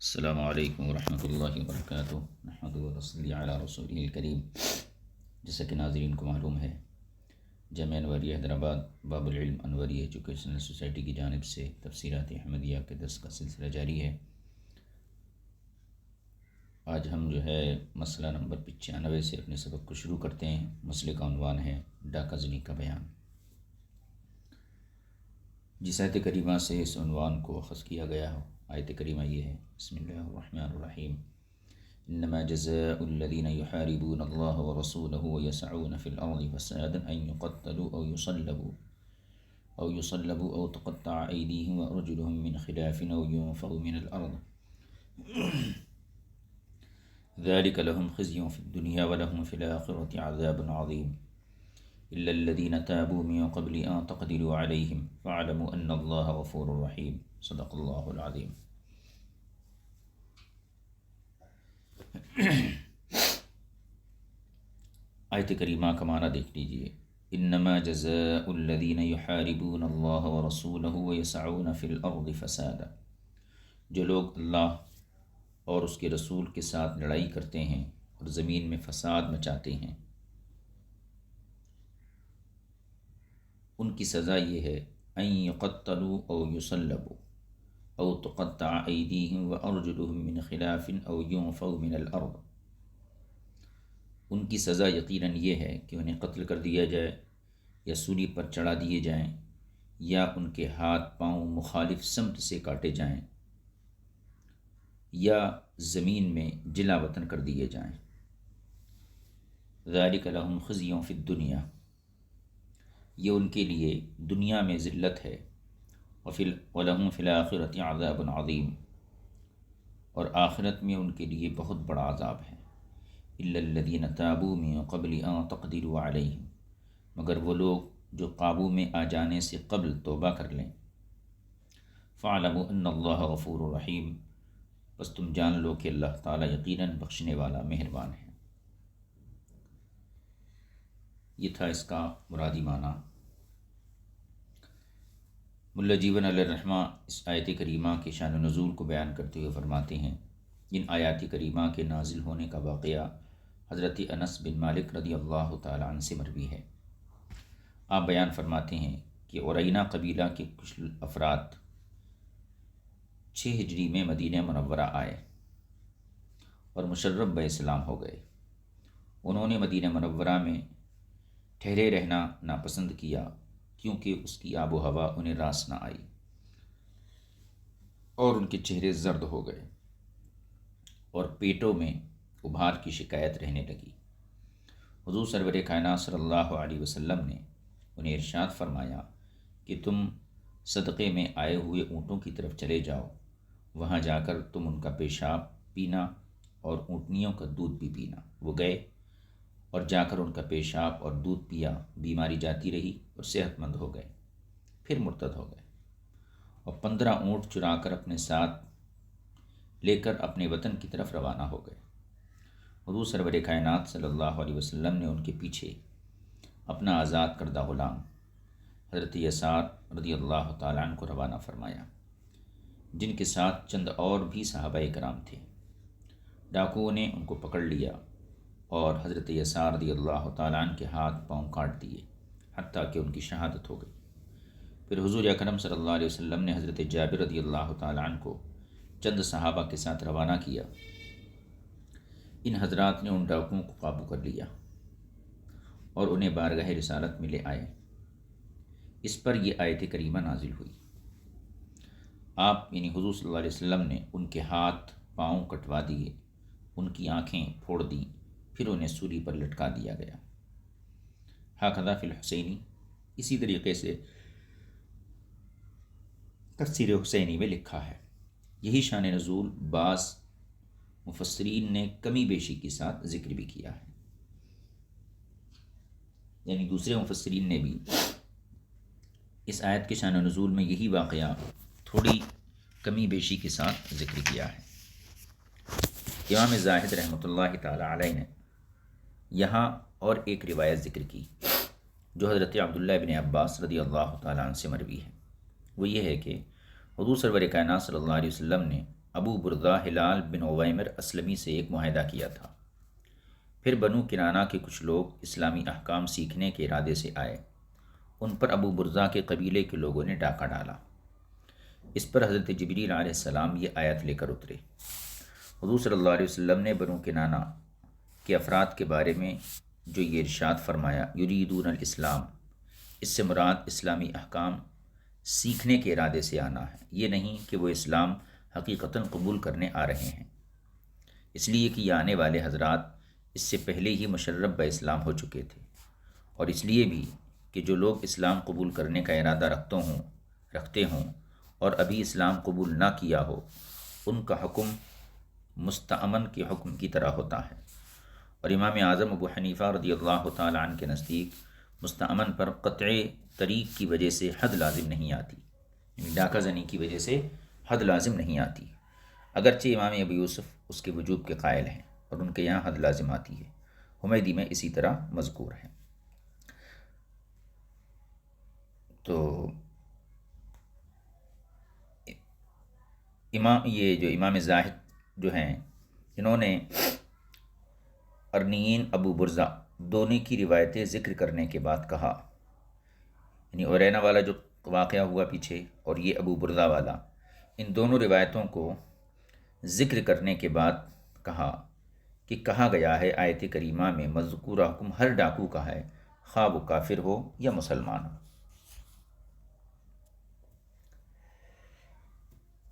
السلام علیکم ورحمۃ اللہ وبرکاتہ۔ نحمدہ و نصلی علی رسولہ الکریم۔ جیسا کہ ناظرین کو معلوم ہے، جامعہ انوریہ حیدرآباد باب العلم انوری ایجوکیشنل سوسائٹی کی جانب سے تفسیرات احمدیہ کے درس کا سلسلہ جاری ہے۔ آج ہم مسئلہ نمبر 95 سے اپنے سبق کو شروع کرتے ہیں۔ مسئلے کا عنوان ہے ڈاکہ زنی کا بیان۔ جس آیت کریمہ سے اس عنوان کو اخذ کیا گیا ہو، آیت کریمہ یہ ہے، بسم اللہ الرحمن الرحیم، انما جزاء الذین یحاربون اللہ ورسولہ ویسعون فی الارض فسادا ان یقتلوا او یصلبوا او تقطع ایدیہم وارجلہم من خلاف او ينفوا من الارض ذلک لهم خزی فی الدنیا ولهم فی الآخرۃ عذاب عظیم إلا الذين تابوا من قبل أن تقدروا عليهم فاعلموا أن الله غفور رحيم صدق الله العظيم۔ آیت کریمہ کا معنی دیکھ لیجئے، انما جزاء الذين يحاربون الله ورسوله ويسعون في الأرض فسادا، جو لوگ اللہ اور اس کے رسول کے ساتھ لڑائی کرتے ہیں اور زمین میں فساد مچاتے ہیں، ان کی سزا یہ ہے ان یقتلوا او یصلبوا او تقطع ایدیہم وارجلہم من خلاف او ينفوا من الارض۔ ان کی سزا یقیناً یہ ہے کہ انہیں قتل کر دیا جائے یا سولی پر چڑھا دیے جائیں یا ان کے ہاتھ پاؤں مخالف سمت سے کاٹے جائیں یا زمین میں جلا وطن کر دیے جائیں۔ ذالک لہم خزی فی الدنیا، یہ ان کے لیے دنیا میں ذلت ہے، وَلَهُمْ فِي الْآخِرَةِ عَذَابٌ عَظِيمٌ، اور آخرت میں ان کے لیے بہت بڑا عذاب ہے۔ إِلَّا الَّذِينَ تَابُوا مِن قَبْلِ أَن تَقْدِرُوا عَلَيْهِمْ، مگر وہ لوگ جو قابو میں آ جانے سے قبل توبہ کر لیں۔ فَاعْلَمُوا أَنَّ اللَّهَ غَفُورٌ رَحِيمٌ، بس تم جان لو کہ اللہ تعالیٰ یقیناً بخشنے والا مہربان ہے۔ یہ تھا اس کا مرادی معنی۔ ملا جیون علیہ الرحمہ اس آیت کریمہ کے شان و نزول کو بیان کرتے ہوئے فرماتے ہیں، ان آیات کریمہ کے نازل ہونے کا واقعہ حضرت انس بن مالک رضی اللہ تعالی عنہ سے مروی ہے۔ آپ بیان فرماتے ہیں کہ عرینہ قبیلہ کے کچھ افراد 6 ہجری میں مدینہ منورہ آئے اور مشرف بہ اسلام ہو گئے۔ انہوں نے مدینہ منورہ میں ٹھہرے رہنا ناپسند کیا کیونکہ اس کی آب و ہوا انہیں راس نہ آئی اور ان کے چہرے زرد ہو گئے اور پیٹوں میں ابھار کی شکایت رہنے لگی۔ حضور سرور کائنات صلی اللہ علیہ وسلم نے انہیں ارشاد فرمایا کہ تم صدقے میں آئے ہوئے اونٹوں کی طرف چلے جاؤ، وہاں جا کر تم ان کا پیشاب پینا اور اونٹنیوں کا دودھ بھی پینا۔ وہ گئے اور جا کر ان کا پیشاب اور دودھ پیا، بیماری جاتی رہی اور صحت مند ہو گئے، پھر مرتد ہو گئے اور 15 اونٹ چرا کر اپنے ساتھ لے کر اپنے وطن کی طرف روانہ ہو گئے۔ حضور سرور کائنات صلی اللہ علیہ وسلم نے ان کے پیچھے اپنا آزاد کردہ غلام حضرت یسار رضی اللہ تعالیٰ عنہ کو روانہ فرمایا، جن کے ساتھ چند اور بھی صحابہ کرام تھے۔ ڈاکوؤں نے ان کو پکڑ لیا اور حضرت یسار رضی اللہ تعالیٰ عنہ کے ہاتھ پاؤں کاٹ دیے حتیٰ کہ ان کی شہادت ہو گئی۔ پھر حضور اکرم صلی اللہ علیہ وسلم نے حضرت جابر رضی اللہ تعالیٰ عنہ کو چند صحابہ کے ساتھ روانہ کیا۔ ان حضرات نے ان ڈاکوؤں کو قابو کر لیا اور انہیں بارگاہ رسالت میں لے آئے۔ اس پر یہ آیت کریمہ نازل ہوئی۔ آپ یعنی حضور صلی اللہ علیہ وسلم نے ان کے ہاتھ پاؤں کٹوا دیے، ان کی آنکھیں پھوڑ دیں، پھر انہیں سولی پر لٹکا دیا گیا۔ ہاکذا فی الحسینی، اسی طریقے سے تفسیر حسینی میں لکھا ہے۔ یہی شان نزول بعض مفسرین نے کمی بیشی کے ساتھ ذکر بھی کیا ہے، یعنی دوسرے مفسرین نے بھی اس آیت کے شان نزول میں یہی واقعہ تھوڑی کمی بیشی کے ساتھ ذکر کیا ہے۔ امام زاہد رحمۃ اللہ تعالی علیہ نے یہاں اور ایک روایت ذکر کی جو حضرت عبداللہ بن عباس رضی اللہ تعالیٰ عنہ سے مروی ہے۔ وہ یہ ہے کہ حضور سرور کائنات صلی اللہ علیہ وسلم نے ابو بردہ ہلال بن عویمر اسلمی سے ایک معاہدہ کیا تھا۔ پھر بنو کنانہ کے کچھ لوگ اسلامی احکام سیکھنے کے ارادے سے آئے۔ ان پر ابو بردہ کے قبیلے کے لوگوں نے ڈاکہ ڈالا۔ اس پر حضرت جبریل علیہ السلام یہ آیت لے کر اترے۔ حضور صلی اللہ علیہ وسلم نے بنو کنانہ کے افراد کے بارے میں جو یہ ارشاد فرمایا، یریدون الاسلام، اس سے مراد اسلامی احکام سیکھنے کے ارادے سے آنا ہے، یہ نہیں کہ وہ اسلام حقیقتاً قبول کرنے آ رہے ہیں، اس لیے کہ یہ آنے والے حضرات اس سے پہلے ہی مشرب اسلام ہو چکے تھے، اور اس لیے بھی کہ جو لوگ اسلام قبول کرنے کا ارادہ رکھتے ہوں اور ابھی اسلام قبول نہ کیا ہو، ان کا حکم مستأمن کے حکم کی طرح ہوتا ہے۔ اور امام اعظم ابو حنیفہ رضی اللہ تعالی عنہ کے نزدیک مستأمن پر قطع طریق کی وجہ سے حد لازم نہیں آتی، یعنی ڈاکہ زنی کی وجہ سے حد لازم نہیں آتی، اگرچہ امام ابو یوسف اس کے وجوب کے قائل ہیں اور ان کے یہاں حد لازم آتی ہے، حمیدی میں اسی طرح مذکور ہے۔ تو امام زاہد جو ہیں، انہوں نے ارنین ابو برزہ دونوں کی روایتیں ذکر کرنے کے بعد کہا، یعنی اورینا والا جو واقعہ ہوا پیچھے اور یہ ابو بردہ والا، ان دونوں روایتوں کو ذکر کرنے کے بعد کہا کہ کہا گیا ہے آیت کریمہ میں مذکورہ حکم ہر ڈاکو کا ہے، خواہ وہ کافر ہو یا مسلمان ہو۔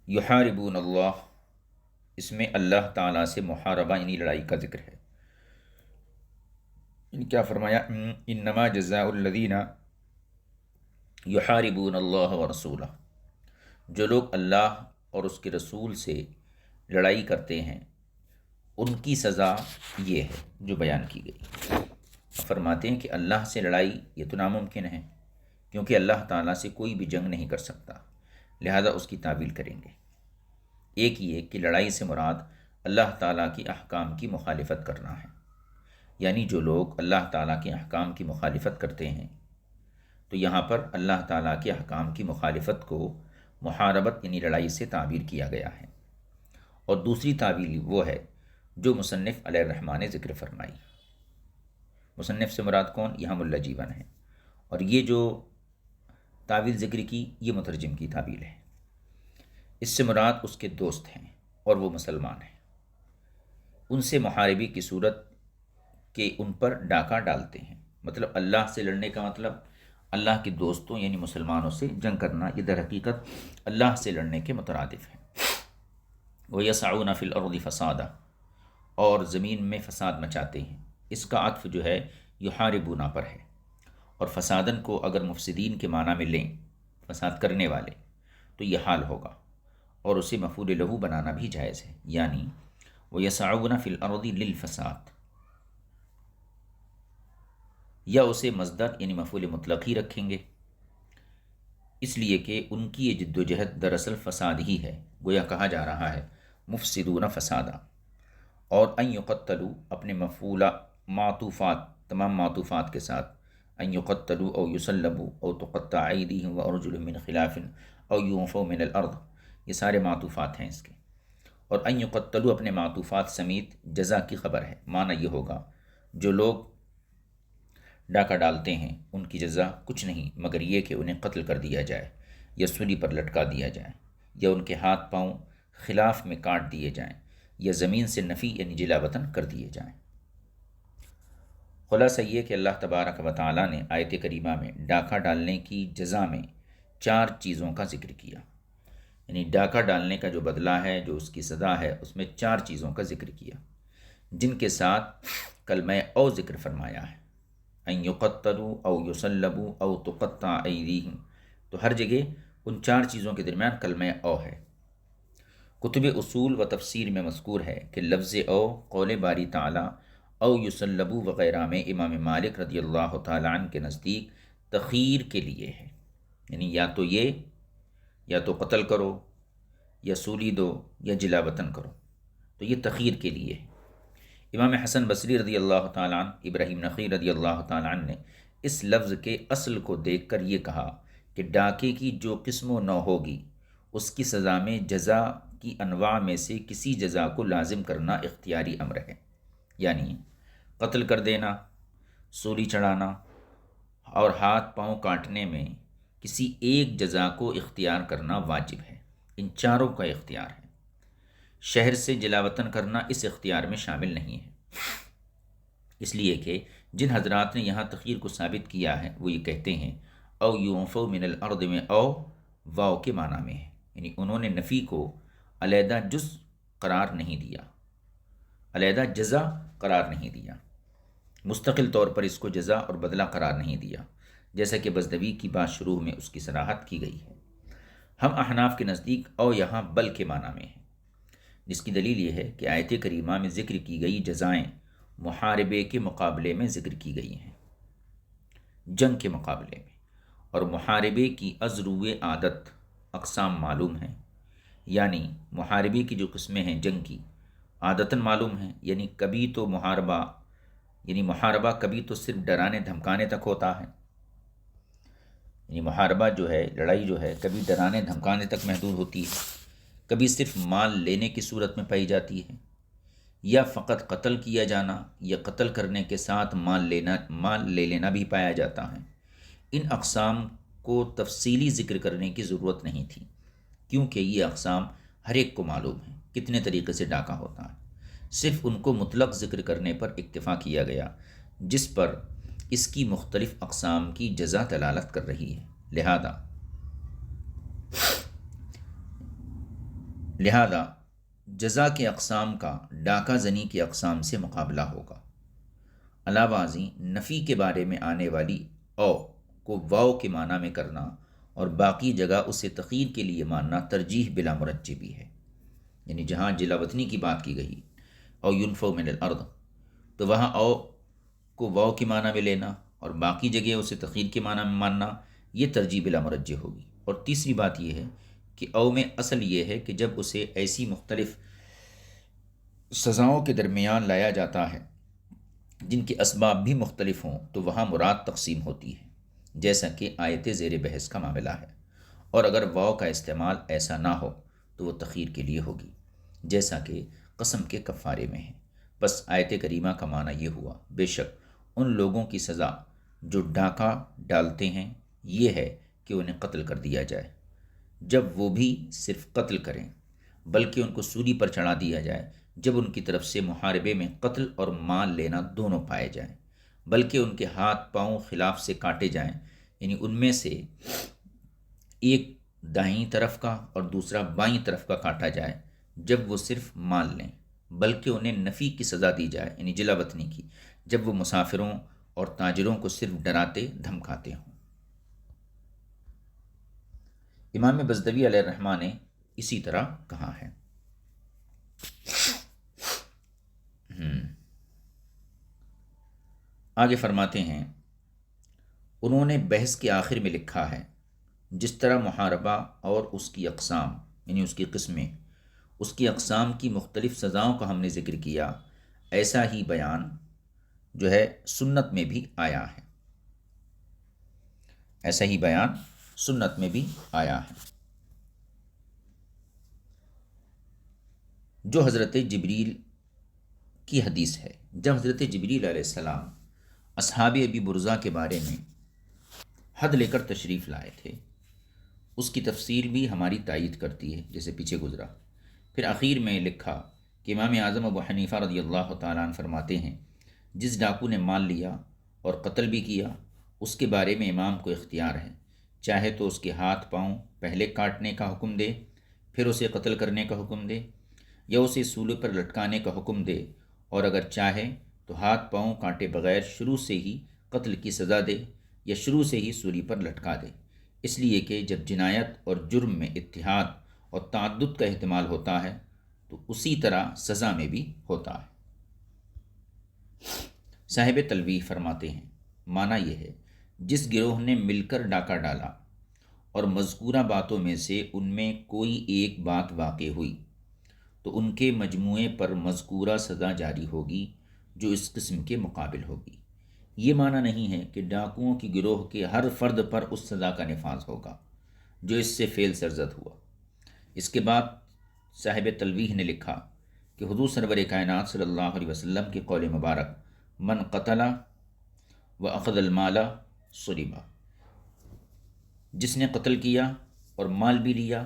یحاربون اللہ، اس میں اللہ تعالیٰ سے محاربہ یعنی لڑائی کا ذکر ہے۔ کیا فرمایا، انما جزاء الذین یحاربون اللہ ورسولہ، جو لوگ اللہ اور اس کے رسول سے لڑائی کرتے ہیں ان کی سزا یہ ہے جو بیان کی گئی۔ فرماتے ہیں کہ اللہ سے لڑائی یہ تو ناممکن ہے، کیونکہ اللہ تعالیٰ سے کوئی بھی جنگ نہیں کر سکتا، لہذا اس کی تعویل کریں گے۔ ایک یہ کہ لڑائی سے مراد اللہ تعالیٰ کی احکام کی مخالفت کرنا ہے، یعنی جو لوگ اللہ تعالیٰ کے احکام کی مخالفت کرتے ہیں، تو یہاں پر اللہ تعالیٰ کے احکام کی مخالفت کو محاربت یعنی لڑائی سے تعبیر کیا گیا ہے۔ اور دوسری تعبیر وہ ہے جو مصنف علیہ الرحمٰن نے ذکر فرمائی۔ مصنف سے مراد کون؟ یہاں ملا جیون ہے، اور یہ جو تعویل ذکر کی یہ مترجم کی تعویل ہے۔ اس سے مراد اس کے دوست ہیں اور وہ مسلمان ہیں، ان سے محاربی کی صورت کہ ان پر ڈاکہ ڈالتے ہیں، مطلب اللہ سے لڑنے کا مطلب اللہ کے دوستوں یعنی مسلمانوں سے جنگ کرنا، یہ در حقیقت اللہ سے لڑنے کے مترادف ہے۔ وَيَسْعَوْنَ فِي الْأَرْضِ فَسَادًا، اور زمین میں فساد مچاتے ہیں، اس کا عطف جو ہے یحاربون پر ہے، اور فسادن کو اگر مفسدین کے معنی میں لیں، فساد کرنے والے، تو یہ حال ہوگا، اور اسے مفعول لہو بنانا بھی جائز ہے، یعنی وَيَسْعَوْنَ فِي الْأَرْضِ لِلْفَسَاد، یا اسے مصدر یعنی مفعول مطلق ہی رکھیں گے، اس لیے کہ ان کی یہ جد و جہد دراصل فساد ہی ہے، گویا کہا جا رہا ہے مفسدون فسادا۔ اور ان یقتلوا اپنے مفعولہ معطوفات تمام معطوفات کے ساتھ، ان یقتلوا او یصلبوا او تقطع ایدیہم وارجلہم من خلاف او ينفوا من الارض، یہ سارے معطوفات ہیں اس کے۔ اور ان یقتلوا اپنے معطوفات سمیت جزا کی خبر ہے، معنی یہ ہوگا جو لوگ ڈاکہ ڈالتے ہیں ان کی جزا کچھ نہیں مگر یہ کہ انہیں قتل کر دیا جائے، یا سولی پر لٹکا دیا جائے، یا ان کے ہاتھ پاؤں خلاف میں کاٹ دیے جائیں، یا زمین سے نفی یعنی جلا وطن کر دیے جائیں۔ خلاصہ یہ کہ اللہ تبارک و تعالیٰ نے آیت کریمہ میں ڈاکہ ڈالنے کی جزا میں 4 چیزوں کا ذکر کیا، یعنی ڈاکہ ڈالنے کا جو بدلہ ہے، جو اس کی سزا ہے، اس میں 4 چیزوں کا ذکر کیا، جن کے ساتھ کلمہ او ذکر فرمایا ہے، ان یقتلوا او یصلبوا او تقطع ایدیہم، تو ہر جگہ ان 4 چیزوں کے درمیان کلمہ او ہے۔ کتب اصول و تفسیر میں مذکور ہے کہ لفظ او قول باری تعالیٰ او یصلبوا وغیرہ میں امام مالک رضی اللہ تعالیٰ عنہ کے نزدیک تخیر کے لیے ہے، یعنی یا تو یہ، یا تو قتل کرو، یا سولی دو، یا جلا وطن کرو، تو یہ تخیر کے لیے ہے۔ امام حسن بصری رضی اللہ تعالیٰ عنہ، ابراہیم نخعی رضی اللہ تعالیٰ عنہ نے اس لفظ کے اصل کو دیکھ کر یہ کہا کہ ڈاکے کی جو قسم و نوع ہوگی اس کی سزا میں جزا کی انواع میں سے کسی جزا کو لازم کرنا اختیاری امر ہے، یعنی قتل کر دینا، سولی چڑھانا اور ہاتھ پاؤں کاٹنے میں کسی ایک جزا کو اختیار کرنا واجب ہے۔ ان چاروں کا اختیار ہے۔ شہر سے جلا وطن کرنا اس اختیار میں شامل نہیں ہے، اس لیے کہ جن حضرات نے یہاں تخیر کو ثابت کیا ہے وہ یہ کہتے ہیں او یونفو من الارض میں او واو کے معنی میں ہے، یعنی انہوں نے نفی کو علیحدہ جز قرار نہیں دیا، علیحدہ جزا قرار نہیں دیا، مستقل طور پر اس کو جزا اور بدلہ قرار نہیں دیا، جیسا کہ بزدوی کی بات شروع میں اس کی صراحت کی گئی ہے۔ ہم احناف کے نزدیک او یہاں بل کے معنی میں ہے، جس کی دلیل یہ ہے کہ آیت کریمہ میں ذکر کی گئی جزائیں محاربے کے مقابلے میں ذکر کی گئی ہیں، جنگ کے مقابلے میں، اور محاربے کی ازروِ عادت اقسام معلوم ہیں، یعنی محاربے کی جو قسمیں ہیں جنگ کی عادتاً معلوم ہیں، یعنی محاربہ کبھی تو صرف ڈرانے دھمکانے تک ہوتا ہے، یعنی محاربہ جو ہے، لڑائی جو ہے، کبھی ڈرانے دھمکانے تک محدود ہوتی ہے، کبھی صرف مال لینے کی صورت میں پائی جاتی ہے، یا فقط قتل کیا جانا یا قتل کرنے کے ساتھ مال لے لینا بھی پایا جاتا ہے۔ ان اقسام کو تفصیلی ذکر کرنے کی ضرورت نہیں تھی، کیونکہ یہ اقسام ہر ایک کو معلوم ہے کتنے طریقے سے ڈاکہ ہوتا ہے، صرف ان کو مطلق ذکر کرنے پر اکتفا کیا گیا جس پر اس کی مختلف اقسام کی جزا دلالت کر رہی ہے، لہذا جزا کے اقسام کا ڈاکہ زنی کی اقسام سے مقابلہ ہوگا۔ علاوہ ازیں نفی کے بارے میں آنے والی او کو واو کے معنی میں کرنا اور باقی جگہ اسے تخیر کے لیے ماننا ترجیح بلا مرجح بھی ہے، یعنی جہاں جلا وطنی کی بات کی گئی او ينفوا من الارض، تو وہاں او کو واو کے معنی میں لینا اور باقی جگہ اسے تخیر کے معنی میں ماننا یہ ترجیح بلا مرجح ہوگی۔ اور تیسری بات یہ ہے کہ او میں اصل یہ ہے کہ جب اسے ایسی مختلف سزاؤں کے درمیان لایا جاتا ہے جن کے اسباب بھی مختلف ہوں تو وہاں مراد تقسیم ہوتی ہے، جیسا کہ آیت زیر بحث کا معاملہ ہے، اور اگر واو کا استعمال ایسا نہ ہو تو وہ تخیر کے لیے ہوگی، جیسا کہ قسم کے کفارے میں ہے۔ بس آیت کریمہ کا معنی یہ ہوا بے شک ان لوگوں کی سزا جو ڈاکہ ڈالتے ہیں یہ ہے کہ انہیں قتل کر دیا جائے، جب وہ بھی صرف قتل کریں بلکہ ان کو سولی پر چڑھا دیا جائے جب ان کی طرف سے محاربے میں قتل اور مال لینا دونوں پائے جائیں، بلکہ ان کے ہاتھ پاؤں خلاف سے کاٹے جائیں، یعنی ان میں سے ایک دائیں طرف کا اور دوسرا بائیں طرف کا کاٹا جائے جب وہ صرف مال لیں، بلکہ انہیں نفی کی سزا دی جائے، یعنی جلا وطنی کی، جب وہ مسافروں اور تاجروں کو صرف ڈراتے دھمکاتے ہوں۔ امام بزدوی علیہ الرحمہ نے اسی طرح کہا ہے۔ آگے فرماتے ہیں انہوں نے بحث کے آخر میں لکھا ہے جس طرح محاربہ اور اس کی اقسام یعنی اس کی قسمیں، اس کی اقسام کی مختلف سزاؤں کا ہم نے ذکر کیا، ایسا ہی بیان جو ہے سنت میں بھی آیا ہے، ایسا ہی بیان سنت میں بھی آیا ہے۔ جو حضرت جبریل کی حدیث ہے، جب حضرت جبریل علیہ السلام اصحاب ابی برزہ کے بارے میں حد لے کر تشریف لائے تھے، اس کی تفسیر بھی ہماری تائید کرتی ہے جیسے پیچھے گزرا۔ پھر آخر میں لکھا کہ امام اعظم ابو حنیفہ رضی اللہ تعالیٰ عنہ فرماتے ہیں جس ڈاکو نے مال لیا اور قتل بھی کیا اس کے بارے میں امام کو اختیار ہے، چاہے تو اس کے ہاتھ پاؤں پہلے کاٹنے کا حکم دے پھر اسے قتل کرنے کا حکم دے، یا اسے سولے پر لٹکانے کا حکم دے، اور اگر چاہے تو ہاتھ پاؤں کاٹے بغیر شروع سے ہی قتل کی سزا دے یا شروع سے ہی سولی پر لٹکا دے، اس لیے کہ جب جنایت اور جرم میں اتحاد اور تعدد کا احتمال ہوتا ہے تو اسی طرح سزا میں بھی ہوتا ہے۔ صاحب تلویح فرماتے ہیں معنی یہ ہے جس گروہ نے مل کر ڈاکہ ڈالا اور مذکورہ باتوں میں سے ان میں کوئی ایک بات واقع ہوئی تو ان کے مجموعے پر مذکورہ سزا جاری ہوگی جو اس قسم کے مقابل ہوگی۔ یہ معنی نہیں ہے کہ ڈاکوؤں کی گروہ کے ہر فرد پر اس سزا کا نفاذ ہوگا جو اس سے فعل سرزد ہوا۔ اس کے بعد صاحب تلویح نے لکھا کہ حضور سرور کائنات صلی اللہ علیہ وسلم کے قول مبارک من قتل و اخذ المال صلبا، جس نے قتل کیا اور مال بھی لیا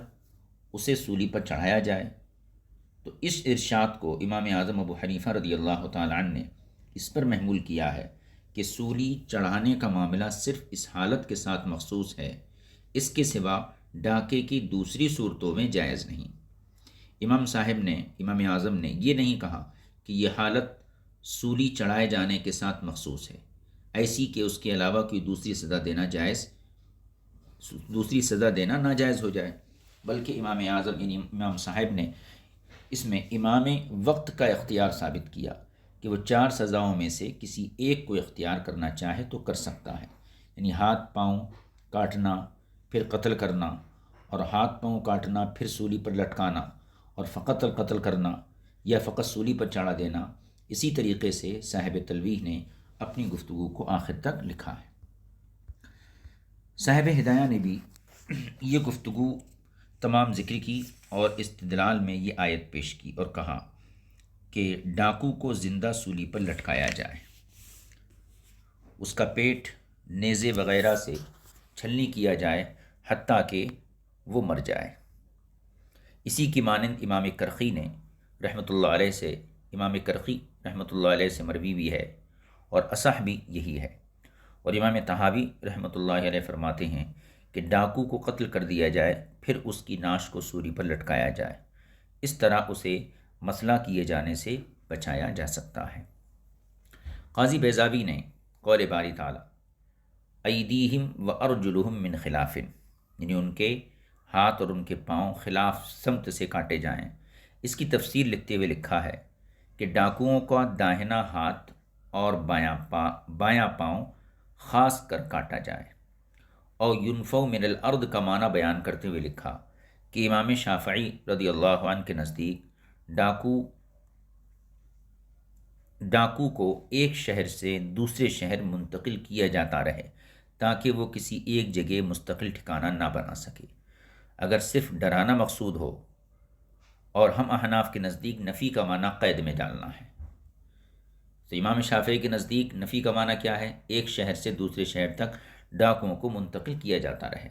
اسے سولی پر چڑھایا جائے، تو اس ارشاد کو امام اعظم ابو حنیفہ رضی اللہ تعالیٰ عنہ نے اس پر محمول کیا ہے کہ سولی چڑھانے کا معاملہ صرف اس حالت کے ساتھ مخصوص ہے، اس کے سوا ڈاکے کی دوسری صورتوں میں جائز نہیں۔ امام اعظم نے یہ نہیں کہا کہ یہ حالت سولی چڑھائے جانے کے ساتھ مخصوص ہے، ایسی کہ اس کے علاوہ کوئی دوسری سزا دینا ناجائز ہو جائے، بلکہ امام اعظم یعنی امام صاحب نے اس میں امام وقت کا اختیار ثابت کیا کہ وہ 4 سزاؤں میں سے کسی ایک کو اختیار کرنا چاہے تو کر سکتا ہے، یعنی ہاتھ پاؤں کاٹنا پھر قتل کرنا، اور ہاتھ پاؤں کاٹنا پھر سولی پر لٹکانا، اور فقط القتل کرنا یا فقط سولی پر چڑھا دینا۔ اسی طریقے سے صاحب تلویح نے اپنی گفتگو کو آخر تک لکھا ہے۔ صاحب ہدایہ نے بھی یہ گفتگو تمام ذکر کی اور استدلال میں یہ آیت پیش کی اور کہا کہ ڈاکو کو زندہ سولی پر لٹکایا جائے، اس کا پیٹ نیزے وغیرہ سے چھلنی کیا جائے حتیٰ کہ وہ مر جائے۔ اسی کی مانند امام کرخی رحمۃ اللہ علیہ سے مروی بھی ہے اور اصح بھی یہی ہے، اور امام طحاوی رحمۃ اللہ علیہ فرماتے ہیں کہ ڈاکو کو قتل کر دیا جائے پھر اس کی ناش کو سولی پر لٹکایا جائے، اس طرح اسے مسئلہ کیے جانے سے بچایا جا سکتا ہے۔ قاضی بیضاوی نے قول باری تعالی ایدیہم و ارجلہم من خلاف، یعنی ان کے ہاتھ اور ان کے پاؤں خلاف سمت سے کاٹے جائیں، اس کی تفسیر لکھتے ہوئے لکھا ہے کہ ڈاکوؤں کا داہنا ہاتھ اور بایاں پاؤں خاص کر کاٹا جائے، اور ینفو من الارض کا معنی بیان کرتے ہوئے لکھا کہ امام شافعی رضی اللہ عنہ کے نزدیک ڈاکو کو ایک شہر سے دوسرے شہر منتقل کیا جاتا رہے تاکہ وہ کسی ایک جگہ مستقل ٹھکانہ نہ بنا سکے۔ اگر صرف ڈرانا مقصود ہو، اور ہم احناف کے نزدیک نفی کا معنی قید میں ڈالنا ہے، تو امام شافعی کے نزدیک نفی کا معنی کیا ہے؟ ایک شہر سے دوسرے شہر تک ڈاکوؤں کو منتقل کیا جاتا رہے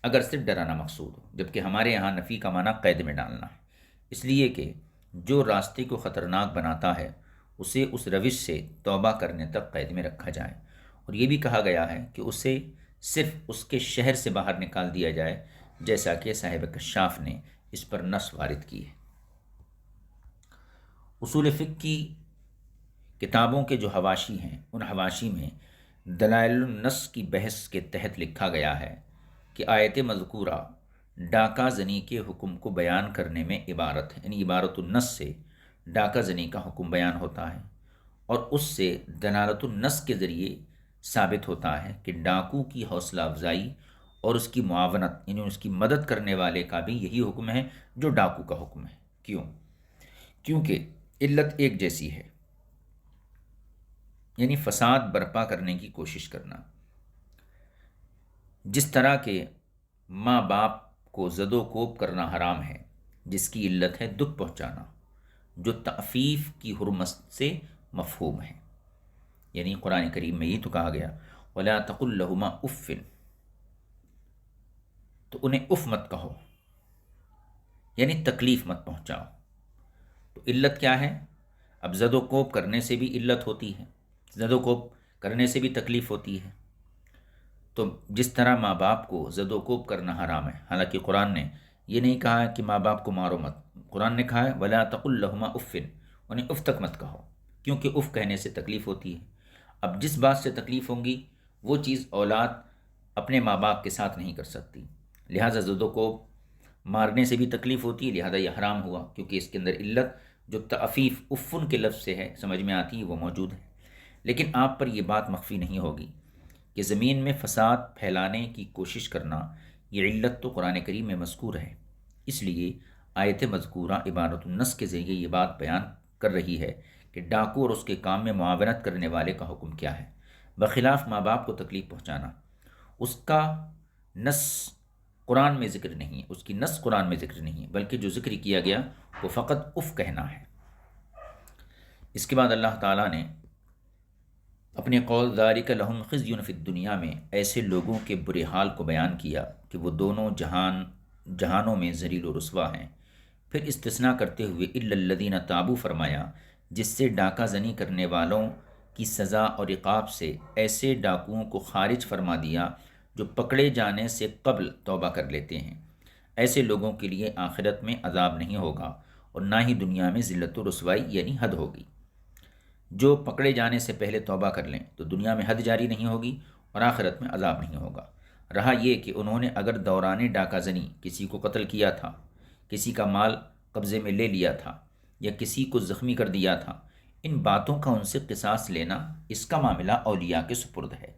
اگر صرف ڈرانا مقصود ہو، جبکہ ہمارے یہاں نفی کا معنی قید میں ڈالنا ہے، اس لیے کہ جو راستے کو خطرناک بناتا ہے اسے اس روش سے توبہ کرنے تک قید میں رکھا جائے، اور یہ بھی کہا گیا ہے کہ اسے صرف اس کے شہر سے باہر نکال دیا جائے، جیسا کہ صاحب کشاف نے اس پر نص وارد کی ہے۔ اصول فقہ کی کتابوں کے جو حواشی ہیں، ان حواشی میں دلائل النص کی بحث کے تحت لکھا گیا ہے کہ آیت مذکورہ ڈاکہ زنی کے حکم کو بیان کرنے میں عبارت ہے، یعنی عبارت النص سے ڈاکہ زنی کا حکم بیان ہوتا ہے، اور اس سے دلالت النص کے ذریعے ثابت ہوتا ہے کہ ڈاکو کی حوصلہ افزائی اور اس کی معاونت، یعنی اس کی مدد کرنے والے کا بھی یہی حکم ہے جو ڈاکو کا حکم ہے۔ کیونکہ علت ایک جیسی ہے، یعنی فساد برپا کرنے کی کوشش کرنا۔ جس طرح کہ ماں باپ کو زد و کوب کرنا حرام ہے، جس کی علت ہے دکھ پہنچانا، جو تعفیف کی حرمت سے مفہوم ہے، یعنی قرآن کریم میں یہ تو کہا گیا وَلَا تَقُلْ لَهُمَا اُفٍّ، تو انہیں اف مت کہو، یعنی تکلیف مت پہنچاؤ۔ تو علت کیا ہے؟ اب زد و کوب کرنے سے بھی علت ہوتی ہے، زد و کوب کرنے سے بھی تکلیف ہوتی ہے، تو جس طرح ماں باپ کو زد و کوب کرنا حرام ہے، حالانکہ قرآن نے یہ نہیں کہا ہے کہ ماں باپ کو مارو مت، قرآن نے کہا ہے وَلَا تَقُلْ لَهُمَا اُفٍّ، انہیں اف تک مت کہو، کیونکہ اف کہنے سے تکلیف ہوتی ہے۔ اب جس بات سے تکلیف ہوگی وہ چیز اولاد اپنے ماں باپ کے ساتھ نہیں کر سکتی، لہٰذا زد و کوب مارنے سے بھی تکلیف ہوتی ہے، لہٰذا یہ حرام ہوا، کیونکہ اس کے اندر علت جو تعفیف افن کے لفظ سے ہے سمجھ میں آتی ہے وہ موجود ہے۔ لیکن آپ پر یہ بات مخفی نہیں ہوگی کہ زمین میں فساد پھیلانے کی کوشش کرنا، یہ علت تو قرآن کریم میں مذکور ہے، اس لیے آیت مذکورہ عبارت النص کے ذریعے یہ بات بیان کر رہی ہے کہ ڈاکو اور اس کے کام میں معاونت کرنے والے کا حکم کیا ہے، بخلاف ماں باپ کو تکلیف پہنچانا۔ اس کا نص قرآن میں ذکر نہیں ہے، اس کی نص قرآن میں ذکر نہیں ہے، بلکہ جو ذکر کیا گیا وہ فقط اف کہنا ہے۔ اس کے بعد اللہ تعالیٰ نے اپنے قول ذالک لہم خزی فی الدنیا میں ایسے لوگوں کے برے حال کو بیان کیا کہ وہ دونوں جہانوں میں ذلیل و رسوا ہیں۔ پھر استثناء کرتے ہوئے الا الذین تابوا فرمایا، جس سے ڈاکہ زنی کرنے والوں کی سزا اور عقاب سے ایسے ڈاکوؤں کو خارج فرما دیا جو پکڑے جانے سے قبل توبہ کر لیتے ہیں۔ ایسے لوگوں کے لیے آخرت میں عذاب نہیں ہوگا اور نہ ہی دنیا میں ذلت و رسوائی یعنی حد ہوگی۔ جو پکڑے جانے سے پہلے توبہ کر لیں تو دنیا میں حد جاری نہیں ہوگی اور آخرت میں عذاب نہیں ہوگا۔ رہا یہ کہ انہوں نے اگر دوران ڈاکہ زنی کسی کو قتل کیا تھا، کسی کا مال قبضے میں لے لیا تھا یا کسی کو زخمی کر دیا تھا، ان باتوں کا ان سے قصاص لینا، اس کا معاملہ اولیاء کے سپرد ہے۔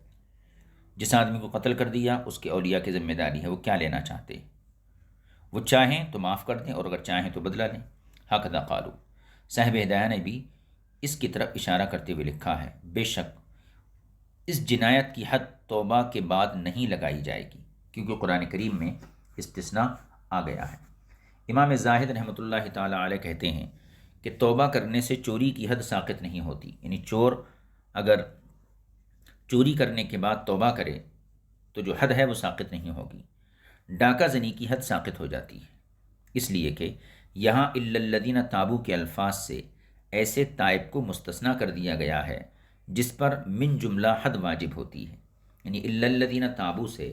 جس آدمی کو قتل کر دیا اس کے اولیاء کی ذمہ داری ہے، وہ کیا لینا چاہتے، وہ چاہیں تو معاف کر دیں اور اگر چاہیں تو بدلہ لیں۔ ہکذا قالو، صاحب ہدایہ نے بھی اس کی طرف اشارہ کرتے ہوئے لکھا ہے، بے شک اس جنایت کی حد توبہ کے بعد نہیں لگائی جائے گی، کیونکہ قرآن کریم میں استثناء آ گیا ہے۔ امام زاہد رحمۃ اللہ تعالی علیہ کہتے ہیں کہ توبہ کرنے سے چوری کی حد ساقط نہیں ہوتی، یعنی چور اگر چوری کرنے کے بعد توبہ کرے تو جو حد ہے وہ ساقط نہیں ہوگی۔ ڈاکہ زنی کی حد ساقط ہو جاتی ہے، اس لیے کہ یہاں الا الذین تابوا کے الفاظ سے ایسے تائب کو مستثنیٰ کر دیا گیا ہے جس پر من جملہ حد واجب ہوتی ہے، یعنی الا الذین تابوا سے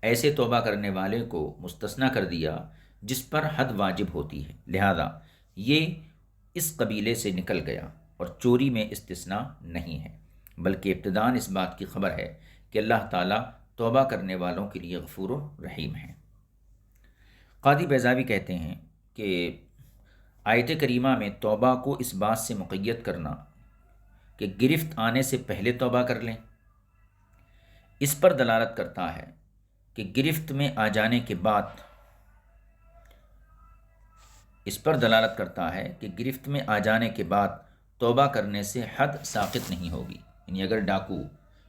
ایسے توبہ کرنے والے کو مستثنیٰ کر دیا جس پر حد واجب ہوتی ہے، لہذا یہ اس قبیلے سے نکل گیا اور چوری میں استثناء نہیں ہے، بلکہ ابتداً اس بات کی خبر ہے کہ اللہ تعالیٰ توبہ کرنے والوں کے لیے غفور و رحیم ہے۔ قاضی بیضاوی کہتے ہیں کہ آیت کریمہ میں توبہ کو اس بات سے مقید کرنا کہ گرفت آنے سے پہلے توبہ کر لیں، اس پر دلالت کرتا ہے کہ گرفت میں آ جانے کے بعد گرفت میں آ جانے کے بعد توبہ کرنے سے حد ساقط نہیں ہوگی، یعنی اگر ڈاکو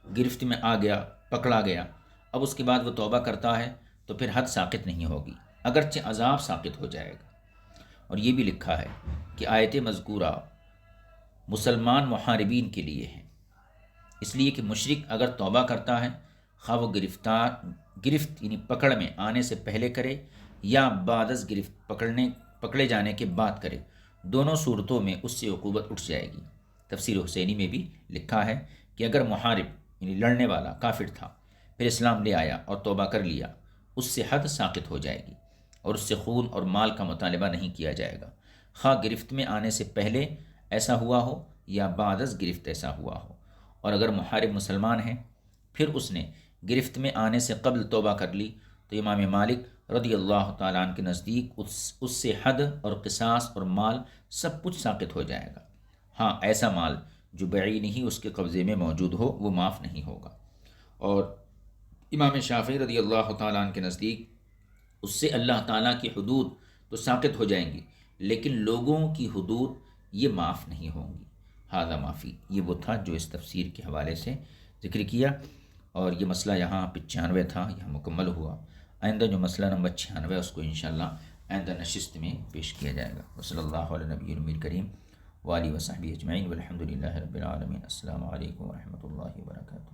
گرفت میں آ گیا، پکڑا گیا، اب اس کے بعد وہ توبہ کرتا ہے تو پھر حد ساقط نہیں ہوگی، اگرچہ عذاب ساقط ہو جائے گا۔ اور یہ بھی لکھا ہے کہ آیت مذکورہ مسلمان محاربین کے لیے ہے، اس لیے کہ مشرک اگر توبہ کرتا ہے، خواہ وہ گرفت یعنی پکڑ میں آنے سے پہلے کرے یا بعد از گرفت پکڑے جانے کے بعد کرے، دونوں صورتوں میں اس سے عقوبت اٹھ جائے گی۔ تفسیر حسینی میں بھی لکھا ہے کہ اگر محارب یعنی لڑنے والا کافر تھا، پھر اسلام لے آیا اور توبہ کر لیا، اس سے حد ساقط ہو جائے گی اور اس سے خون اور مال کا مطالبہ نہیں کیا جائے گا، خواہ گرفت میں آنے سے پہلے ایسا ہوا ہو یا بعد از گرفت ایسا ہوا ہو۔ اور اگر محارب مسلمان ہے پھر اس نے گرفت میں آنے سے قبل توبہ کر لی تو امام مالک رضی اللہ تعالیٰ عنہ کے نزدیک اس سے حد اور قصاص اور مال سب کچھ ساقط ہو جائے گا۔ ہاں ایسا مال جو بعین ہی اس کے قبضے میں موجود ہو وہ معاف نہیں ہوگا۔ اور امام شافعی رضی اللہ تعالیٰ عنہ کے نزدیک اس سے اللہ تعالیٰ کی حدود تو ساقط ہو جائیں گی لیکن لوگوں کی حدود یہ معاف نہیں ہوں گی۔ ھذا معافی، یہ وہ تھا جو اس تفسیر کے حوالے سے ذکر کیا، اور یہ مسئلہ یہاں 95 تھا، یہاں مکمل ہوا۔ آئندہ جو مسئلہ نمبر 96 اس کو انشاءاللہ آئندہ نشست میں پیش کیا جائے گا۔ وصلی اللہ علی نبی الامی الکریم وآلہ وصحبہ اجمعین والحمد للہ رب العالمین۔ السلام علیکم ورحمۃ اللہ وبرکاتہ۔